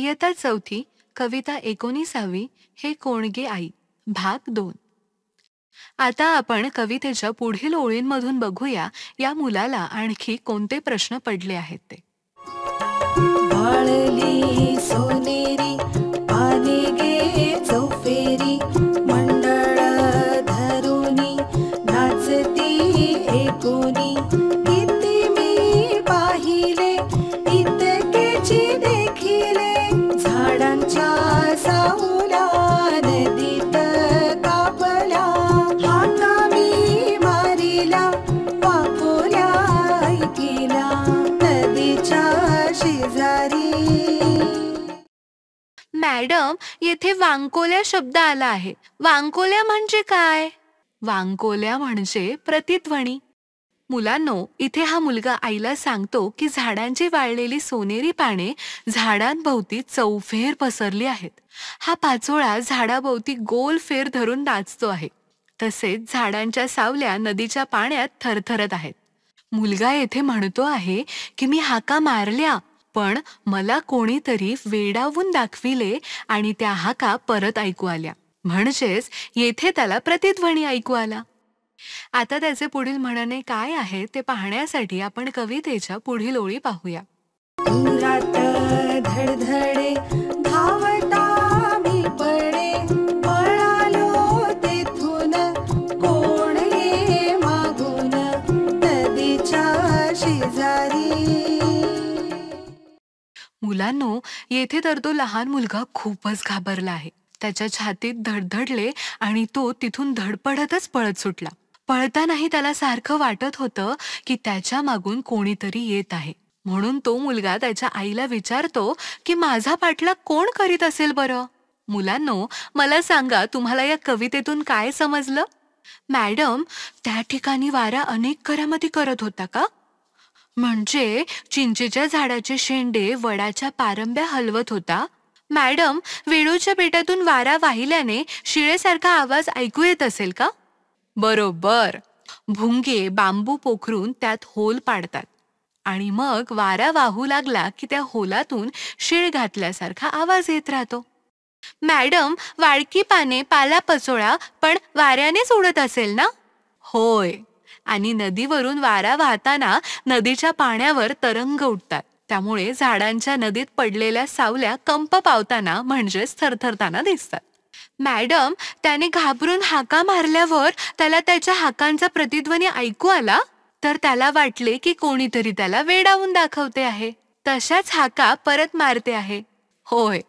इयत्ता 4थी, कविता 19वी, हे कोणगे आई, भाग 2. आता आपण कवितेच्या पुढील ओळींमधून बघूया या मुलाला आणखी कोणते प्रश्न पडले आहेत ते. वाळली सोनेरी पाने गे चौफेरी, मंडळ धरुनी नाचती एकोनी, किती मी पाहिले इतकेची देखिले, झाडांच्या सावला नदीत कापला, हाका मी मारिला वाकोल्या ऐकिला, नदीच्या शेजारी. मॅडम, येथे वांकोल्या शब्द आला आहे. वांकोल्या म्हणजे काय? वांकोल्या म्हणजे प्रतिध्वनी. मुलांनो, इथे हा मुलगा आईला सांगतो की झाडांची वाळलेली सोनेरी पाने झाडांभोवती चौफेर पसरली आहेत. हा पाचोळा झाडाभोवती गोल फेर धरून नाचतो आहे. तसेच झाडांच्या सावल्या नदीच्या पाण्यात थरथरत आहेत. मुलगा येथे म्हणतो आहे की मी हाका मारल्या, पण मला कोणीतरी वेडावून दाखविले आणि त्या हाका परत ऐकू आल्या. म्हणजेच येथे त्याला प्रतिध्वनी ऐकू आला. आता त्याचे पुढील म्हणणे काय आहे ते पाहण्यासाठी आपण कवितेच्या पुढील ओळी पाहूया. दुरात धडधडे धावता मी पडे, पळालो तेथून कोण ये मागून, नदीच्या शेजारी. मुलांनो, येथे तर तो लहान मुलगा खूपच घाबरला आहे. त्याच्या छातीत धडधडले आणि तो तिथून धडपडतच पळत सुटला. पळतानाही त्याला सारखं वाटत होतं की त्याच्या मागून कोणीतरी येत आहे. म्हणून तो मुलगा त्याच्या आईला विचारतो की माझा पाठलाग कोण करीत असेल बरं? मुलांनो, मला सांगा, तुम्हाला या कवितेतून काय समजलं? मॅडम, त्या ठिकाणी वारा अनेक करामती करत होता का? म्हणजे चिंचेच्या झाडाचे शेंडे वडाच्या पारंब्या हलवत होता? मॅडम, वेणूच्या पेटातून वारा वाहिल्याने शिळेसारखा आवाज ऐकू येत असेल का? बरोबर. भुंगे बांबू पोखरून त्यात होल पाडतात आणि मग वारा वाहू लागला की त्या होलातून शिळ घातल्यासारखा आवाज येत राहतो. मॅडम, वाळकी पाने पालापचोळा पण वाऱ्यानेच उडत असेल ना? होय. आणि नदीवरून वारा वाहताना नदीच्या पाण्यावर तरंग उठतात. त्यामुळे झाडांच्या नदीत पडलेल्या सावल्या कंप पावताना म्हणजेच थरथरताना दिसतात. मॅडम, त्याने घाबरून हाका मारल्यावर त्याला त्याच्या हाकांचा प्रतिध्वनी ऐकू आला, तर त्याला वाटले की कोणीतरी त्याला वेडावून दाखवते आहे. तशाच हाका परत मारते आहे. होय.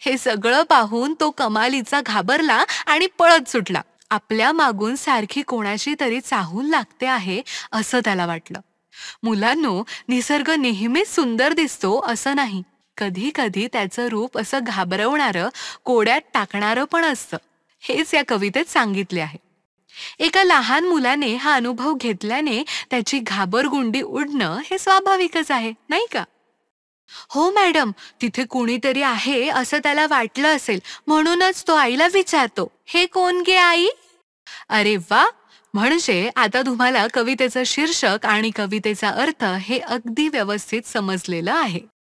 हे सगळं पाहून तो कमालीचा घाबरला आणि पळत सुटला. आपल्या मागून सारखी कोणाशी तरी चाहूल लागते आहे असं त्याला वाटलं. मुलांनो, निसर्ग नेहमीच सुंदर दिसतो असं नाही. कधी कधी त्याचं रूप असं घाबरवणारं, कोड्यात टाकणारं पण असतं. हेच या कवितेत सांगितले आहे. एका लहान मुलाने हा अनुभव घेतल्याने त्याची घाबरगुंडी उडणं हे स्वाभाविकच आहे, नाही का? हो मॅडम, तिथे कोणीतरी आहे असं त्याला वाटलं असेल, म्हणूनच तो आईला विचारतो, हे कोण गे आई? अरे वा! म्हणजे आता तुम्हाला कवितेचं शीर्षक आणि कवितेचा अर्थ हे अगदी व्यवस्थित समजलेलं आहे.